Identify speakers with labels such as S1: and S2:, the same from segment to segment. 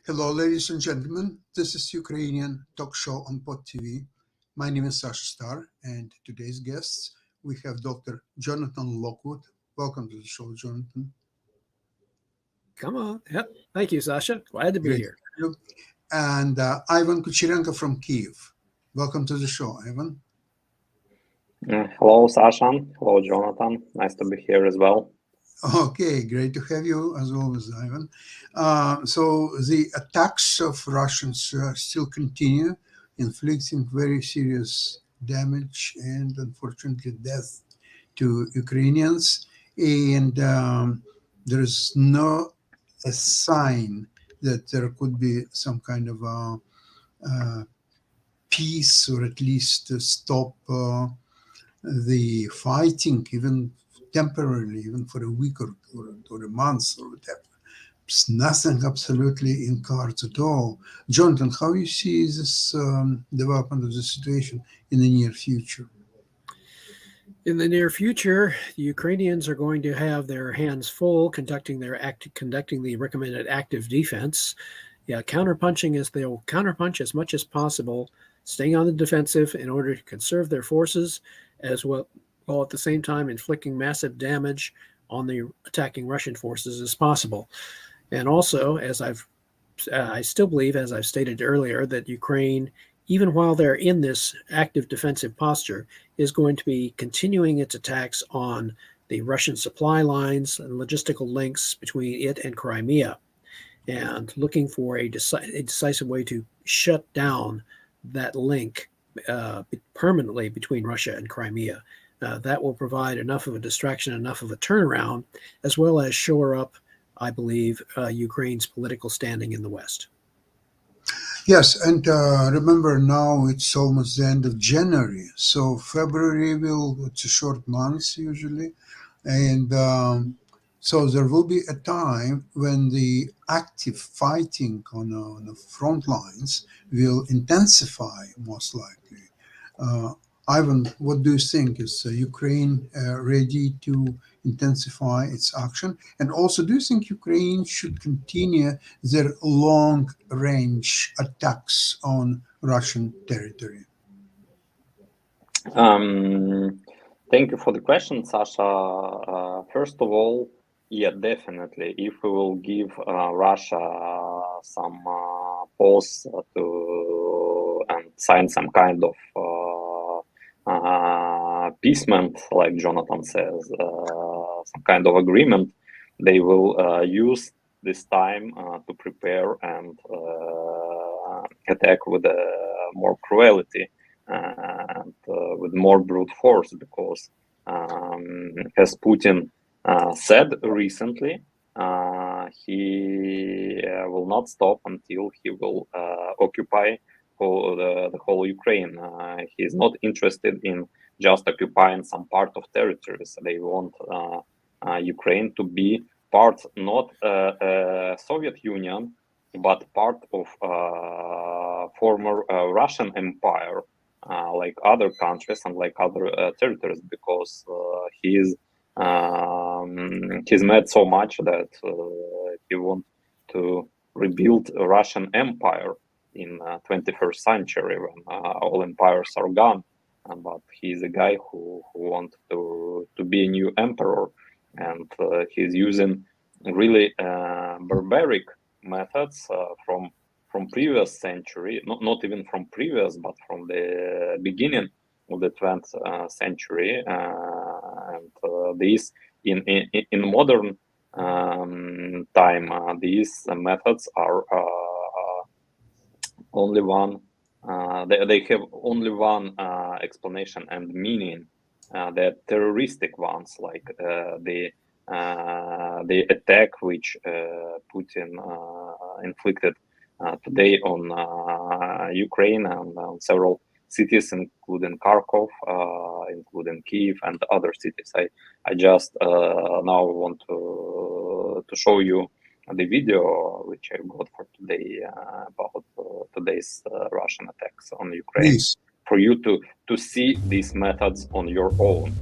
S1: Hello, ladies and gentlemen. This is Ukrainian talk show on Pod TV. My name is Sasha Star, and today's guests we have Dr. Jonathan Lockwood. Welcome to the show, Jonathan.
S2: Come on. Yep. Thank you, Sasha. Glad to be
S1: Great
S2: here.
S1: to have you. And Ivan Kucherenko from Kiev. Welcome to the show, Ivan.
S3: Hello, Sasha. Hello, Jonathan. Nice to be here as well.
S1: Okay, great to have you as always, Ivan. So the attacks of Russians still continue, inflicting very serious damage and unfortunately death to Ukrainians. And there is no a sign that there could be some kind of peace, or at least stop the fighting, even temporarily, even for a week or a month or whatever. It's nothing absolutely in cards at all. Jonathan, how you see this development of the situation in the near future?
S2: In the near future, the Ukrainians are going to have their hands full conducting the recommended active defense. Yeah, they'll counterpunch as much as possible, staying on the defensive in order to conserve their forces, as well, while at the same time inflicting massive damage on the attacking Russian forces as possible. And also, I still believe, as I've stated earlier, that Ukraine, even while they're in this active defensive posture, is going to be continuing its attacks on the Russian supply lines and logistical links between it and Crimea, and looking for a decisive way to shut down that link permanently between Russia and Crimea. That will provide enough of a distraction, enough of a turnaround, as well as shore up, I believe, Ukraine's political standing in the West.
S1: Yes, and remember now it's almost the end of January, so February it's a short month usually, and so there will be a time when the active fighting on the front lines will intensify, most likely. Ivan, what do you think? Is Ukraine ready to intensify its action? And also, do you think Ukraine should continue their long-range attacks on Russian territory?
S3: Thank you for the question, Sasha. First of all, yeah, definitely. If we will give Russia some pause to and sign some kind of appeasement, like Jonathan says, some kind of agreement, they will use this time to prepare and attack with more cruelty and with more brute force, because as Putin said recently, he will not stop until he will occupy the whole Ukraine. He is not interested in just occupying some part of territories. They want Ukraine to be part, not Soviet Union, but part of former Russian Empire, like other countries and like other territories, because he's mad so much that he wants to rebuild a Russian Empire in 21st century when all empires are gone. But he's a guy who wants to be a new emperor, and he's using really barbaric methods from previous century, not even from previous, but from the beginning of the 20th century. And these in modern time, these methods are only one. They have only one explanation and meaning. They're terroristic ones, like the attack which Putin inflicted today on Ukraine and on several cities, including Kharkov, including Kiev and other cities. I just now want to show you the video which I got for today about today's Russian attacks on Ukraine,
S1: Please.
S3: for you to see these methods on your own.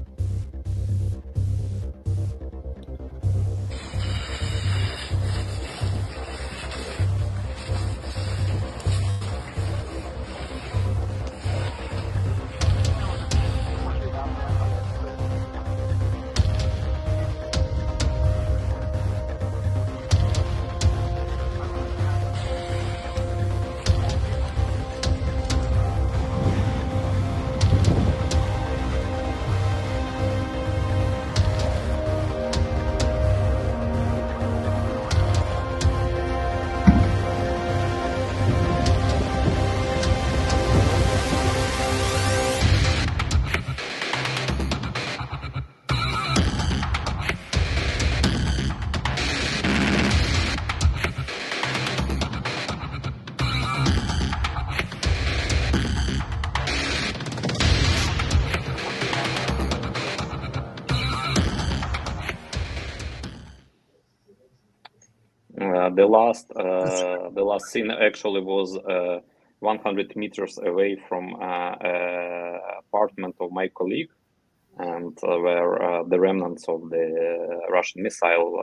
S3: The last scene actually was 100 meters away from apartment of my colleague, and where the remnants of the Russian missile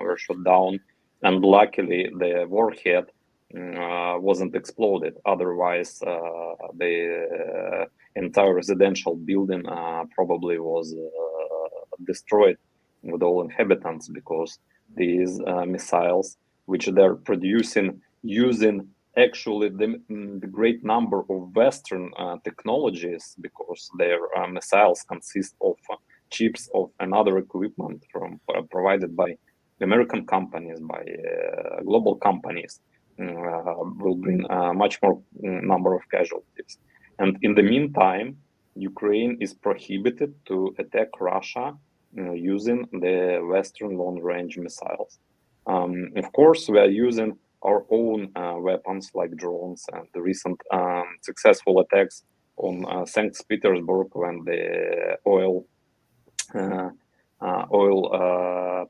S3: were shot down, and luckily the warhead wasn't exploded. Otherwise, the entire residential building probably was destroyed with all inhabitants, because these missiles, which they're producing using actually the great number of Western technologies, because their missiles consist of chips of another equipment from provided by American companies, by global companies, will bring much more number of casualties. And in the meantime, Ukraine is prohibited to attack Russia using the Western long-range missiles. Of course, we are using our own weapons like drones, and the recent successful attacks on St. Petersburg, when the oil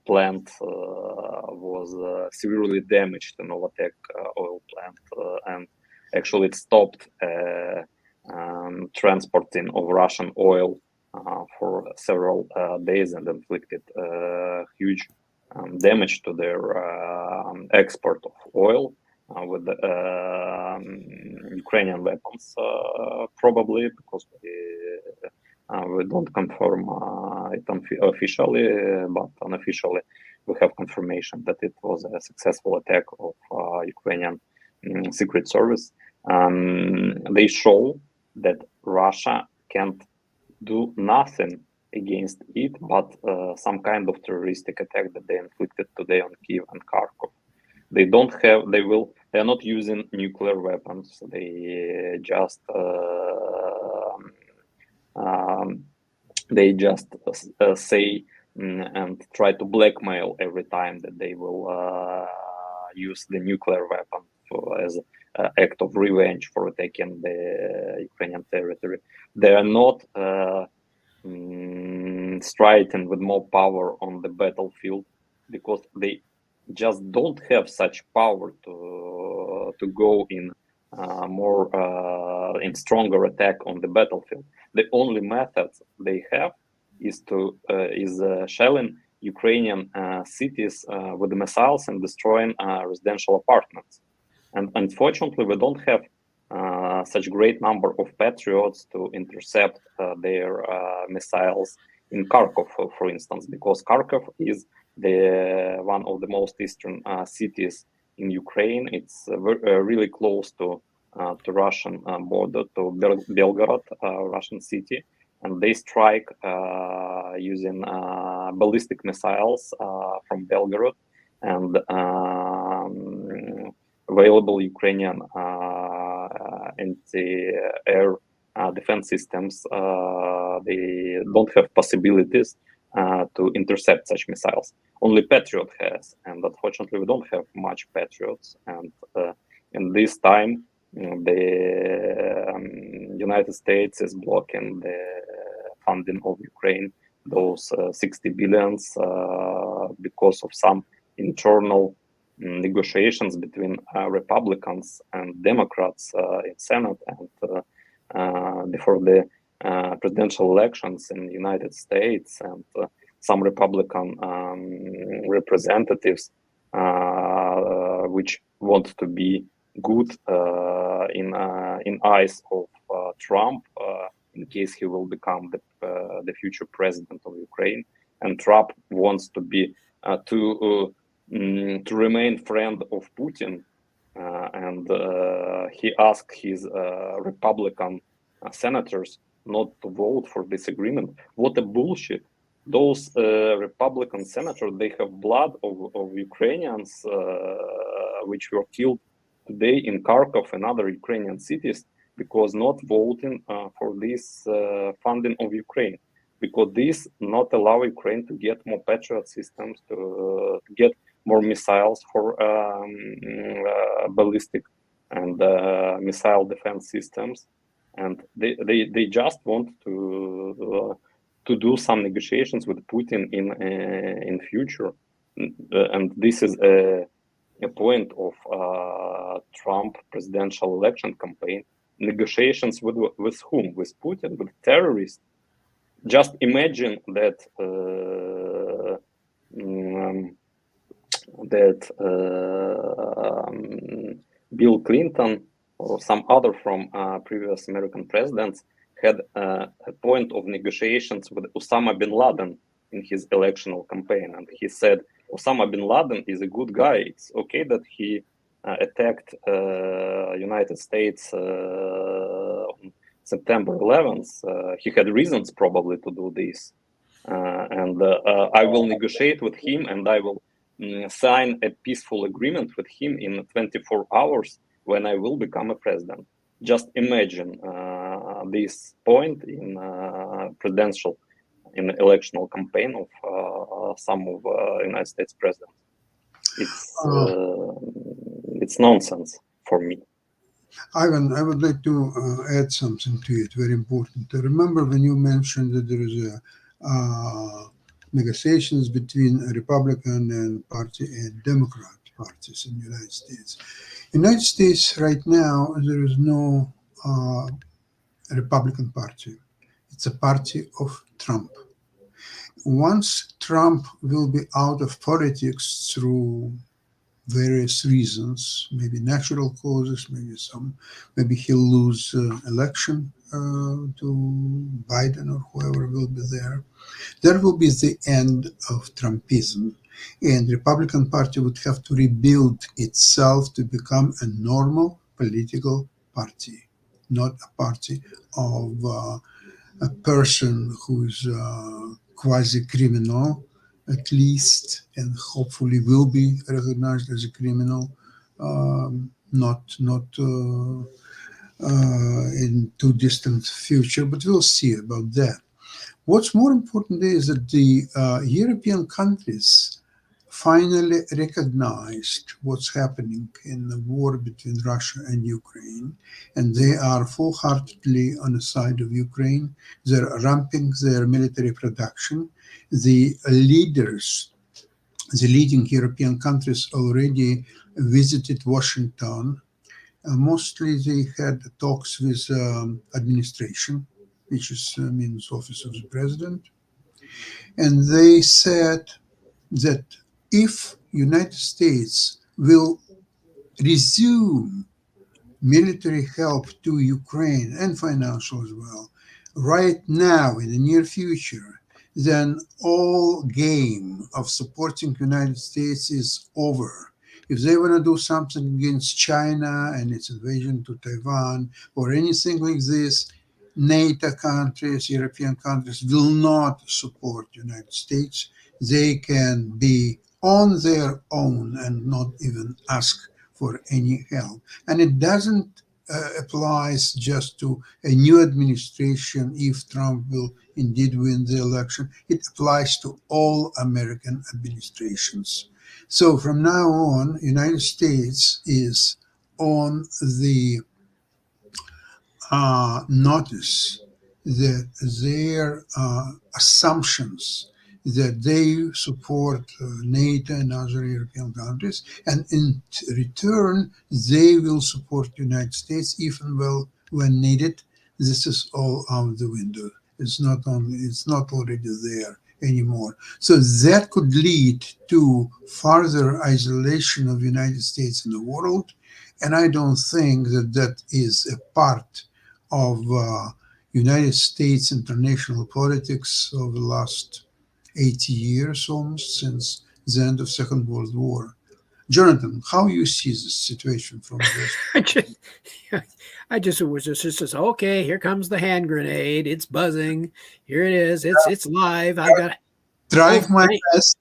S3: plant was severely damaged, the Novatek oil plant, and actually it stopped transporting of Russian oil for several days, and inflicted huge damage to their export of oil with Ukrainian weapons, probably, because we don't confirm it officially, but unofficially we have confirmation that it was a successful attack of Ukrainian Secret Service. They show that Russia can't do nothing against it, but some kind of terroristic attack that they inflicted today on Kiev and Kharkov. They're not using nuclear weapons. They just say and try to blackmail every time that they will use the nuclear weapon as an act of revenge for attacking the Ukrainian territory. They are not striding with more power on the battlefield, because they just don't have such power to go in in stronger attack on the battlefield. The only method they have is shelling Ukrainian cities with missiles and destroying residential apartments. And unfortunately, we don't have such great number of Patriots to intercept their missiles in Kharkov, for instance, because Kharkov is one of the most eastern cities in Ukraine. It's really close to Russian border, to Belgorod, Russian city, and they strike using ballistic missiles from Belgorod, and available Ukrainian anti-air defense systems, they don't have possibilities to intercept such missiles. Only Patriot has, and unfortunately we don't have much Patriots. And in this time, the United States is blocking the funding of Ukraine, those 60 billions, because of some internal negotiations between Republicans and Democrats in Senate, and before the presidential elections in the United States, and some Republican representatives which want to be good in eyes of Trump, in case he will become the future president of Ukraine, and Trump wants to be to remain friend of Putin, and he asked his Republican senators not to vote for this agreement. What a bullshit! Those Republican senators, they have blood of Ukrainians which were killed today in Kharkov and other Ukrainian cities, because not voting for this funding of Ukraine, because this not allow Ukraine to get more Patriot systems, to get more missiles for ballistic and missile defense systems, and they just want to do some negotiations with Putin in future, and this is a a point of Trump presidential election campaign, negotiations with whom? With Putin, with terrorists. Just imagine that Bill Clinton or some other from previous American presidents had a point of negotiations with Osama bin Laden in his electoral campaign, and he said Osama bin Laden is a good guy. It's okay that he attacked United States on September 11th. He had reasons probably to do this, and I will negotiate with him, and I will sign a peaceful agreement with him in 24 hours when I will become a president. Just imagine this point in presidential, in the electoral campaign of some of United States presidents. It's nonsense for me.
S1: Ivan, I would like to add something to it, very important. Remember when you mentioned that there is a negotiations between a Republican and party and Democrat parties in the United States. United States right now, there is no Republican Party. It's a party of Trump. Once Trump will be out of politics through various reasons, maybe natural causes, maybe he'll lose election to Biden or whoever will be there. That will be the end of Trumpism, and Republican Party would have to rebuild itself to become a normal political party, not a party of a person who's quasi-criminal, at least, and hopefully will be recognized as a criminal, not in too distant future, but we'll see about that. What's more important is that the European countries finally recognized what's happening in the war between Russia and Ukraine, and they are full-heartedly on the side of Ukraine. They're ramping their military production. The leaders, the leading European countries already visited Washington. Mostly they had talks with administration, which means office of the president. And they said that if United States will resume military help to Ukraine and financial as well, right now in the near future, then all game of supporting United States is over. If they want to do something against China and its invasion to Taiwan or anything like this, NATO countries, European countries will not support United States. They can be on their own and not even ask for any help. And it doesn't applies just to a new administration if Trump will indeed win the election. It applies to all American administrations. So from now on, United States is on the notice that their assumptions that they support NATO and other European countries, and in return, they will support the United States, even when needed. This is all out the window. It's not already there anymore. So that could lead to further isolation of the United States in the world, and I don't think that that is a part of United States international politics of the last 80 years almost, since the end of Second World War. Jonathan, how you see this situation from this?
S2: It was just okay. Here comes the hand grenade. It's buzzing. Here it is. It's live. I got
S1: drive my best.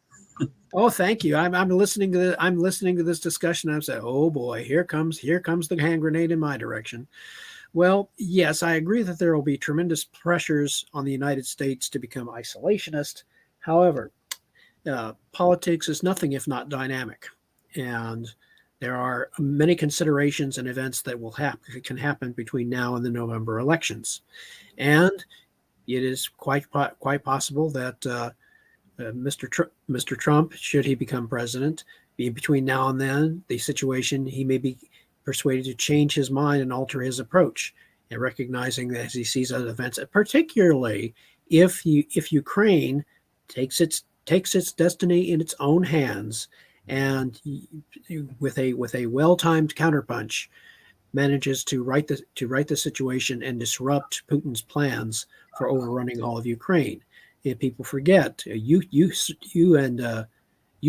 S2: Oh, thank you. I'm listening to this discussion. I'm saying, oh boy, here comes the hand grenade in my direction. Well, yes, I agree that there will be tremendous pressures on the United States to become isolationist. However, politics is nothing if not dynamic, and there are many considerations and events that can happen between now and the November elections, and it is quite possible that Mr. Trump, should he become president, between now and then, the situation, he may be persuaded to change his mind and alter his approach, and recognizing that as he sees other events, particularly if Ukraine takes its destiny in its own hands, and with a well-timed counterpunch, manages to right the situation and disrupt Putin's plans for overrunning all of Ukraine. And people forget, you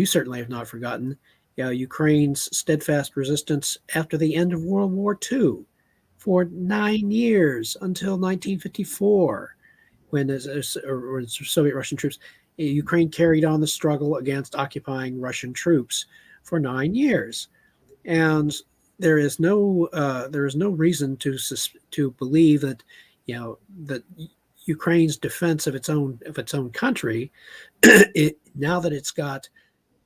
S2: certainly have not forgotten, Ukraine's steadfast resistance after the end of World War II for 9 years until 1954, when Soviet-Russian troops, Ukraine carried on the struggle against occupying Russian troops for 9 years, and there is no reason to believe that that Ukraine's defense of its own country, now that it's got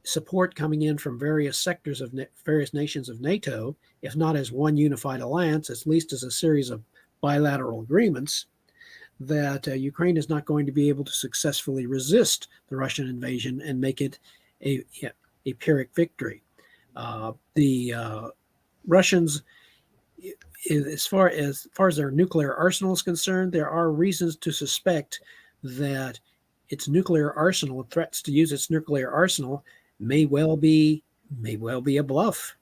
S2: support coming in from various sectors of various nations of NATO, if not as one unified alliance, at least as a series of bilateral agreements, that Ukraine is not going to be able to successfully resist the Russian invasion and make it a Pyrrhic victory. The Russians, as far as their nuclear arsenal is concerned, there are reasons to suspect that its nuclear arsenal, threats to use its nuclear arsenal, may well be a bluff,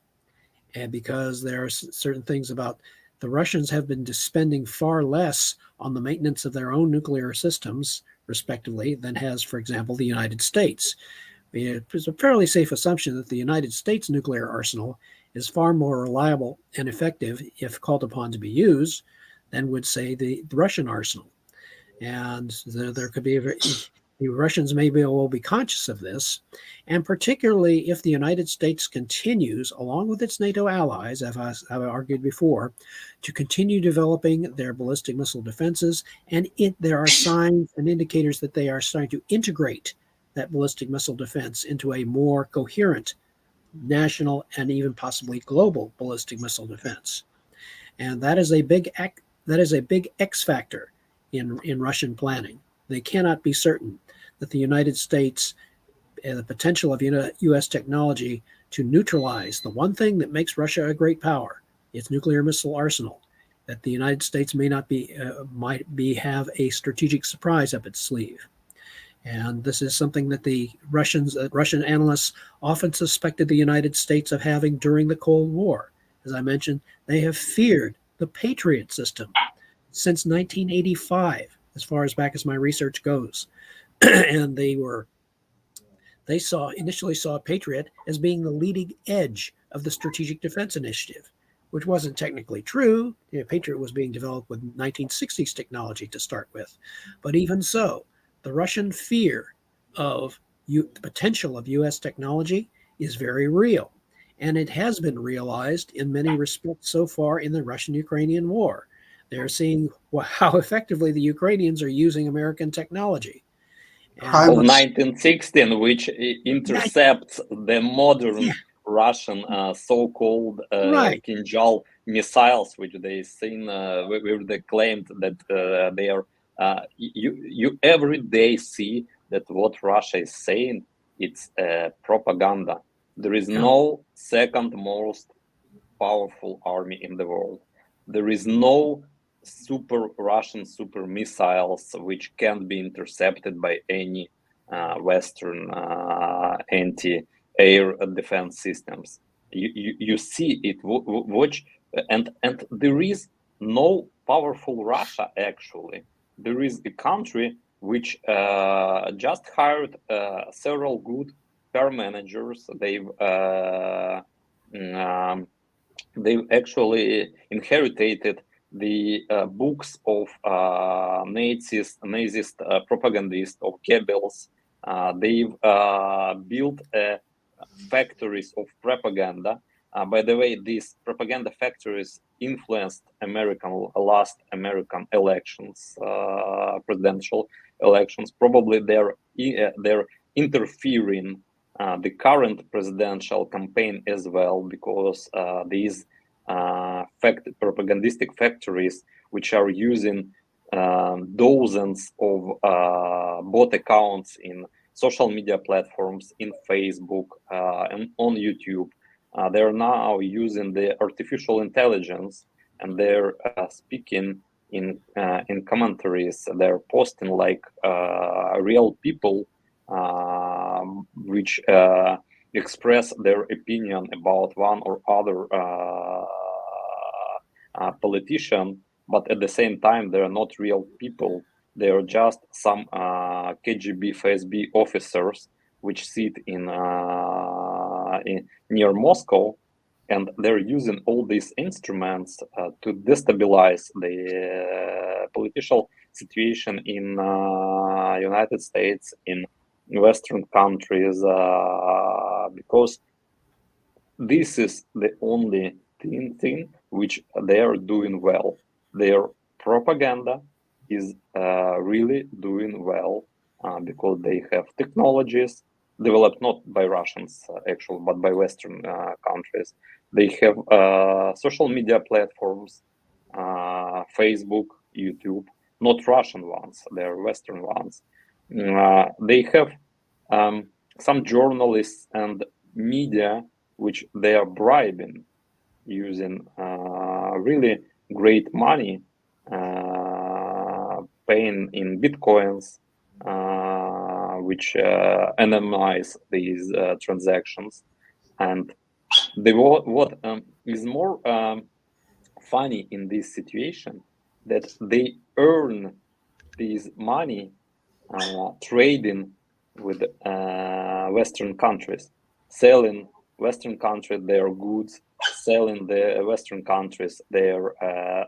S2: and because there are certain things about the Russians have been spending far less on the maintenance of their own nuclear systems, respectively, than has, for example, the United States. It's a fairly safe assumption that the United States nuclear arsenal is far more reliable and effective if called upon to be used than would, say, the Russian arsenal. And there could be the Russians will be conscious of this, and particularly if the United States continues, along with its NATO allies, as I argued before, to continue developing their ballistic missile defenses, and there are signs and indicators that they are starting to integrate that ballistic missile defense into a more coherent national and even possibly global ballistic missile defense. And that is a big X factor in Russian planning. They cannot be certain that the United States and the potential of U.S. technology to neutralize the one thing that makes Russia a great power, its nuclear missile arsenal, that the United States might have a strategic surprise up its sleeve. And this is something that the Russian analysts often suspected the United States of having during the Cold War. As I mentioned, they have feared the Patriot system since 1985, as far as back as my research goes. And they initially saw Patriot as being the leading edge of the Strategic Defense Initiative, which wasn't technically true. Patriot was being developed with 1960s technology to start with. But even so, the Russian fear of the potential of U.S. technology is very real. And it has been realized in many respects so far in the Russian-Ukrainian war. They're seeing how effectively the Ukrainians are using American technology.
S3: Of 1916, which intercepts the modern Russian so-called Kinzhal missiles, which they seen, where they claimed that they are. You every day see that what Russia is saying, it's propaganda. There is no second most powerful army in the world. There is no Russian super missiles which can be intercepted by any Western anti-air defense systems. You see it, watch, and there is no powerful Russia actually. There is a country which just hired several good PR managers. They've actually inherited the books of Nazist propagandists of Goebbels. They've built factories of propaganda. By the way, these propaganda factories influenced last American elections, presidential elections. Probably they're interfering the current presidential campaign as well, because these propagandistic factories, which are using dozens of bot accounts in social media platforms, in Facebook, and on YouTube. They're now using the artificial intelligence, and they're speaking in commentaries. They're posting like real people, which express their opinion about one or other politician, but at the same time they're not real people. They are just some KGB, FSB officers which sit in near Moscow, and they're using all these instruments to destabilize the political situation in United States, in Western countries, because this is the only thing which they are doing well. Their propaganda is really doing well because they have technologies developed not by Russians actually, but by Western countries. They have social media platforms, Facebook, YouTube, not Russian ones, they're Western ones. They have some journalists and media which they are bribing using really great money, paying in bitcoins, which anonymize these transactions. And what is more funny in this situation, that they earn this money trading with Western countries, selling Western countries their goods, selling the Western countries their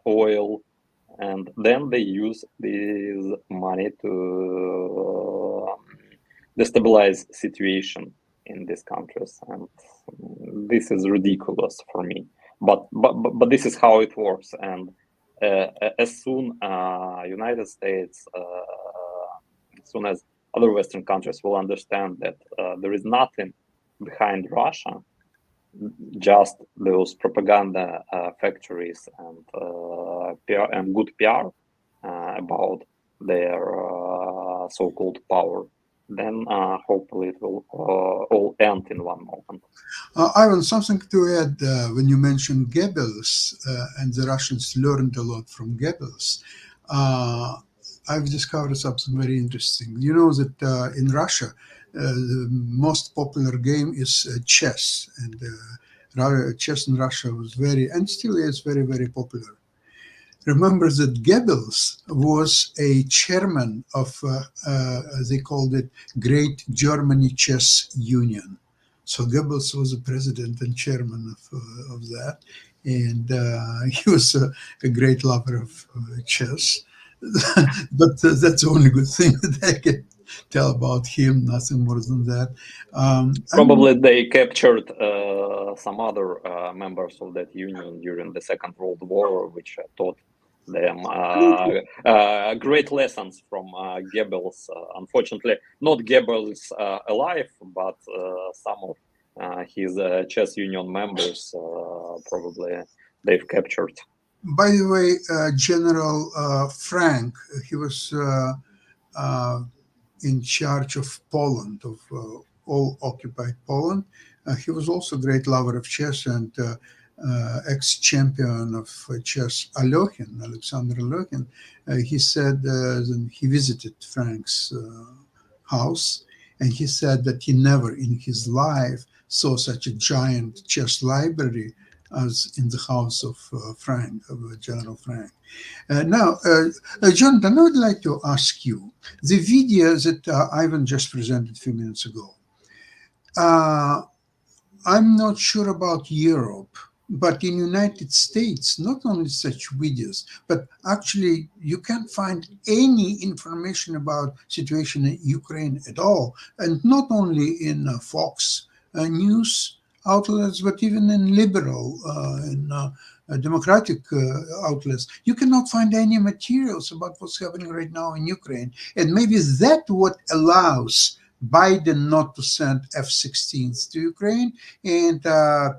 S3: oil, and then they use this money to destabilize situation in these countries, and this is ridiculous for me. But this is how it works, and as soon United States, as soon as other Western countries will understand that there is nothing behind Russia, just those propaganda factories and PR and good PR about their so-called power, then hopefully it will all end in one moment.
S1: Ivan, something to add when you mentioned Goebbels, and the Russians learned a lot from Goebbels. I've discovered something very interesting. You know that in Russia, the most popular game is chess, and chess in Russia was very, and still is very, very popular. Remember that Goebbels was a chairman of, they called it Great Germany Chess Union. So Goebbels was the president and chairman of that, and he was a great lover of chess. But that's the only good thing that I can tell about him, nothing more than that.
S3: Probably they captured some other members of that union during the Second World War, which taught them great lessons from Goebbels. Unfortunately, not Goebbels alive, but some of his chess union members probably they've captured.
S1: By the way, General Frank, he was in charge of Poland, of all occupied Poland. He was also a great lover of chess and ex-champion of chess, Alexander Alekhin. He said that he visited Frank's house, and he said that he never in his life saw such a giant chess library as in the house of Frank, of General Frank. Now, Jonathan, I would like to ask you, the video that Ivan just presented a few minutes ago, I'm not sure about Europe, but in United States, not only such videos, but actually you can't find any information about situation in Ukraine at all, and not only in Fox News outlets, but even in liberal and democratic outlets. You cannot find any materials about what's happening right now in Ukraine. And maybe that's what allows Biden not to send F-16s to Ukraine, and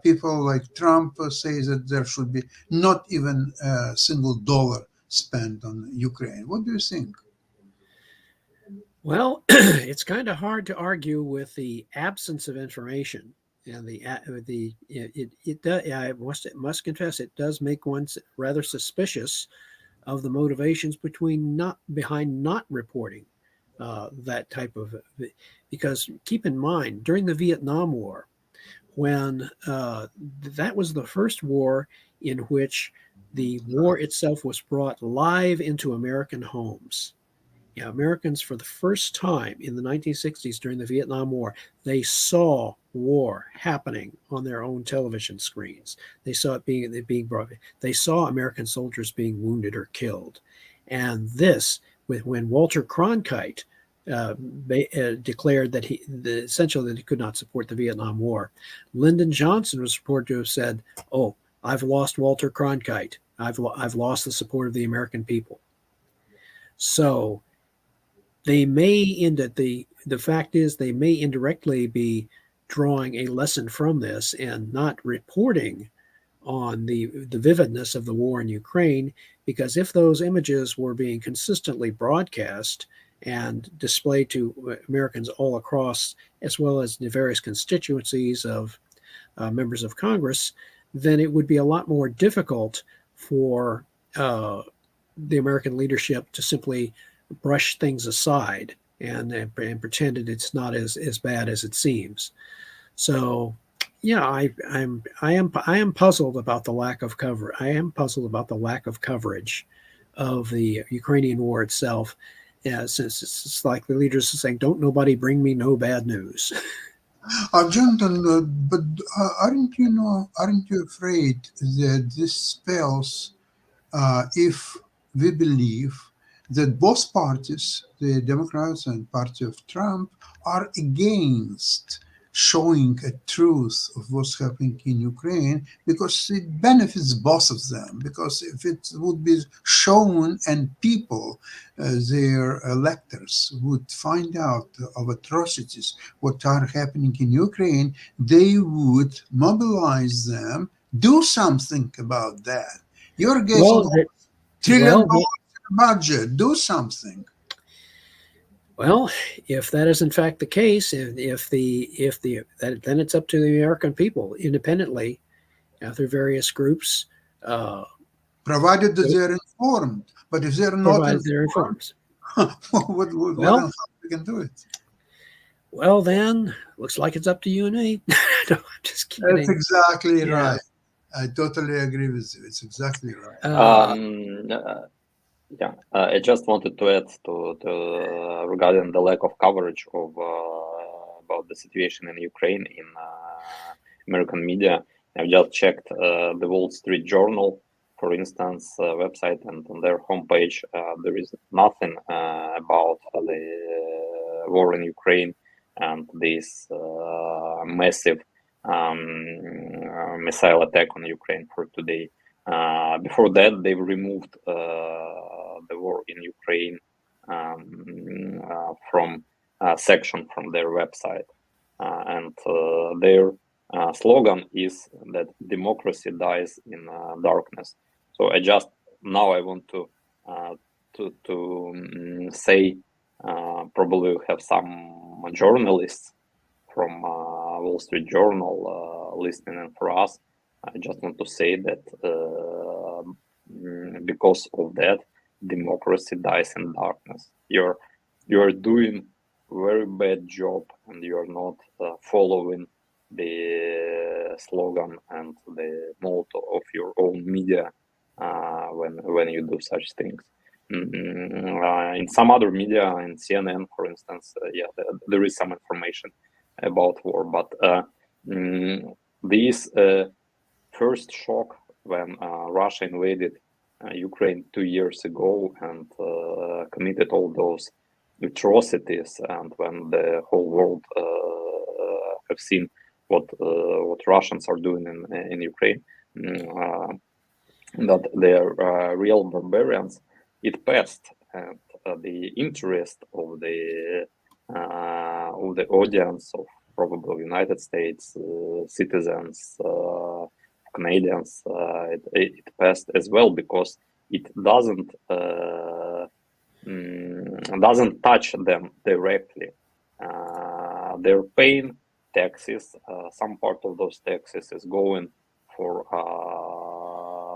S1: people like Trump say that there should be not even a single dollar spent on Ukraine. What do you think?
S2: Well, it's kind of hard to argue with the absence of information, and I must confess it does make one rather suspicious of the motivations behind not reporting that type of, because keep in mind during the Vietnam War, when that was the first war in which the war itself was brought live into American homes. Yeah, Americans, for the first time in the 1960s during the Vietnam War, they saw war happening on their own television screens. They saw it being brought. They saw American soldiers being wounded or killed, and this, when Walter Cronkite declared that essentially that he could not support the Vietnam War, Lyndon Johnson was reported to have said, "Oh, I've lost Walter Cronkite. I've lost the support of the American people." So they may end at the fact is they may indirectly be drawing a lesson from this and not reporting on the vividness of the war in Ukraine, because if those images were being consistently broadcast and displayed to Americans all across, as well as the various constituencies of members of Congress, then it would be a lot more difficult for the American leadership to simply brush things aside and pretend that it's not as bad as it seems. So, yeah, I am puzzled about the lack of cover. I am puzzled about the lack of coverage of the Ukrainian war itself. Yeah, since it's like the leaders are saying, "Don't nobody bring me no bad news."
S1: Jonathan, but aren't you afraid that this spells, if we believe that both parties, the Democrats and party of Trump, are against showing a truth of what's happening in Ukraine, because it benefits both of them. Because if it would be shown and people, their electors would find out of atrocities what are happening in Ukraine, they would mobilize them, do something about that. You're getting
S2: Well,
S1: $1 trillion
S2: well,
S1: budget. Do something.
S2: well, if that is in fact the case, then it's up to the American people independently, through various groups,
S1: Provided that they're informed. But if they're not
S2: provided they're
S1: informed,
S2: informed.
S1: what
S2: Well,
S1: else we can do it?
S2: well, then looks like it's up to you and me. No, I'm just
S1: That's
S2: kidding.
S1: exactly
S2: Yeah.
S1: right. I totally agree with you. It's exactly right.
S3: I just wanted to add to regarding the lack of coverage of about the situation in Ukraine in American media. I've just checked the Wall Street Journal, for instance, website, and on their homepage there is nothing about the war in Ukraine and this massive missile attack on Ukraine for today. Before that, they removed the war in Ukraine from section from their website, and their slogan is that democracy dies in darkness. So I want to say, probably have some journalists from Wall Street Journal listening for us. I just want to say that because of that, democracy dies in darkness. You're doing very bad job, and you're not following the slogan and the motto of your own media when you do such things. In some other media, in CNN, for instance, there is some information about war, but this first shock when Russia invaded Ukraine 2 years ago and committed all those atrocities, and when the whole world have seen what Russians are doing in Ukraine, that they are real barbarians, it passed, and the interest of the audience of probably United States citizens, Canadians, it passed as well, because it doesn't doesn't touch them directly. They're paying taxes. Some part of those taxes is going for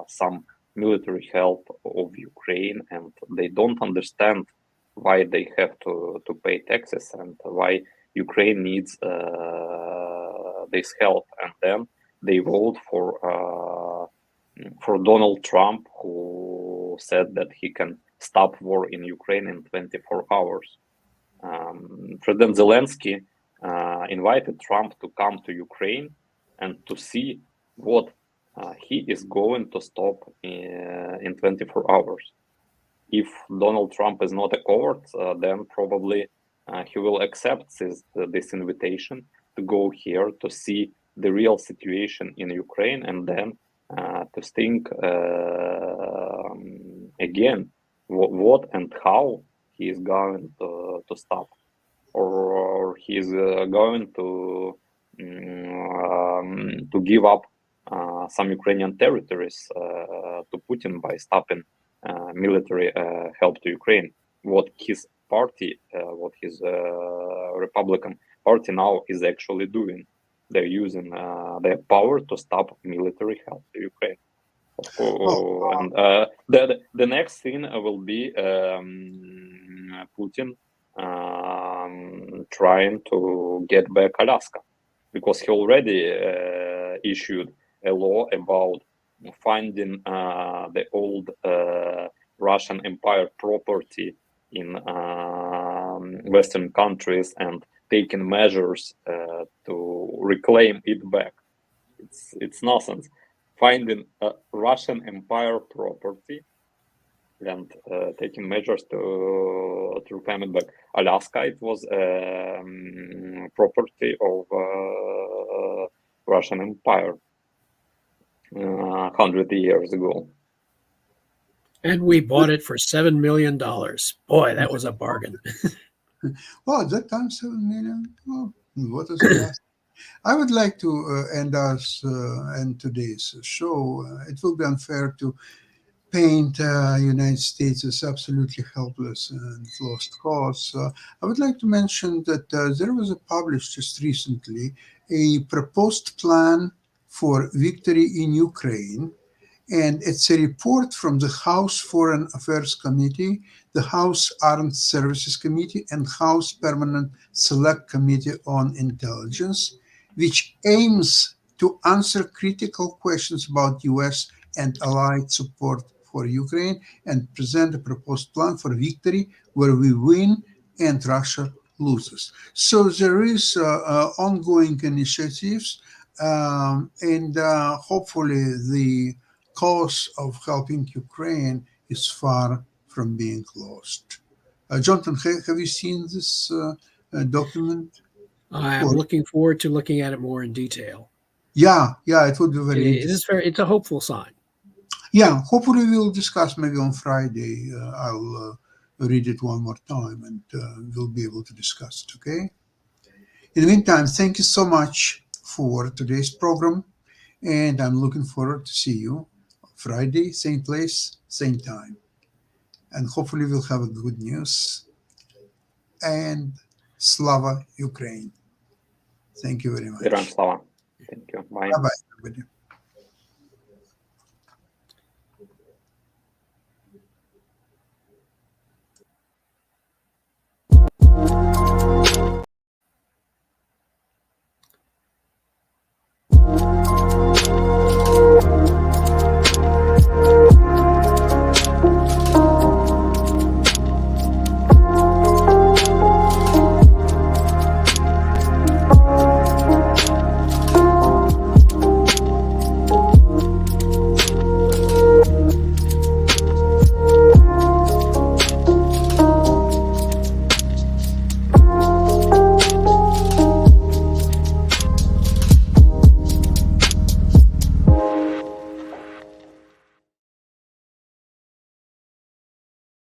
S3: some military help of Ukraine, and they don't understand why they have to pay taxes and why Ukraine needs this help. And then they vote for Donald Trump, who said that he can stop war in Ukraine in 24 hours. President Zelensky invited Trump to come to Ukraine and to see what he is going to stop in 24 hours. If Donald Trump is not a coward, then probably he will accept this invitation to go here to see the real situation in Ukraine, and then to think again what and how he is going to stop, or he is going to give up some Ukrainian territories to Putin by stopping military help to Ukraine. What his party, what his Republican Party now is actually doing. They're using their power to stop military help to Ukraine. And the next thing will be Putin trying to get back Alaska, because he already issued a law about finding the old Russian Empire property in Western countries and taking measures to reclaim it back. It's nonsense. Finding Russian Empire property and taking measures to reclaim it back. Alaska, it was property of Russian Empire 100 years ago.
S2: And we bought it for $7 million. Boy, that was a bargain.
S1: Well, at that time, 7 million. Well, what is that? I would like to end today's show. It will be unfair to paint United States as absolutely helpless and lost cause. I would like to mention that there was published just recently a proposed plan for victory in Ukraine. And it's a report from the House Foreign Affairs Committee, the House Armed Services Committee, and House Permanent Select Committee on Intelligence, which aims to answer critical questions about US and allied support for Ukraine and present a proposed plan for victory where we win and Russia loses. So there is ongoing initiatives, and hopefully the cause of helping Ukraine is far from being lost. Jonathan, have you seen this document?
S2: I'm looking forward to looking at it more in detail.
S1: Yeah, it would be very interesting.
S2: It's a hopeful sign.
S1: Yeah, hopefully we'll discuss maybe on Friday. I'll read it one more time and we'll be able to discuss it, okay? In the meantime, thank you so much for today's program, and I'm looking forward to see you Friday, same place, same time. And hopefully we'll have a good news. And Slava Ukraine. Thank you very much.
S3: Героям слава. Thank you. Bye.
S1: Bye-bye, everybody.